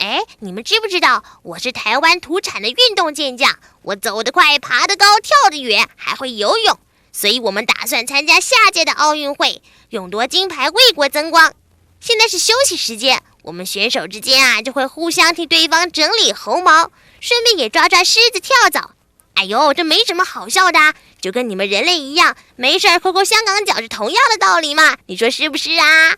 哎，你们知不知道我是台湾土产的运动健将？我走得快，爬得高，跳得远，还会游泳。所以我们打算参加下届的奥运会，勇夺金牌，为国争光。现在是休息时间，我们选手之间就会互相替对方整理猴毛，顺便也抓抓狮子跳蚤。哎呦，这没什么好笑的，就跟你们人类一样，没事抠抠香港脚是同样的道理嘛，你说是不是啊？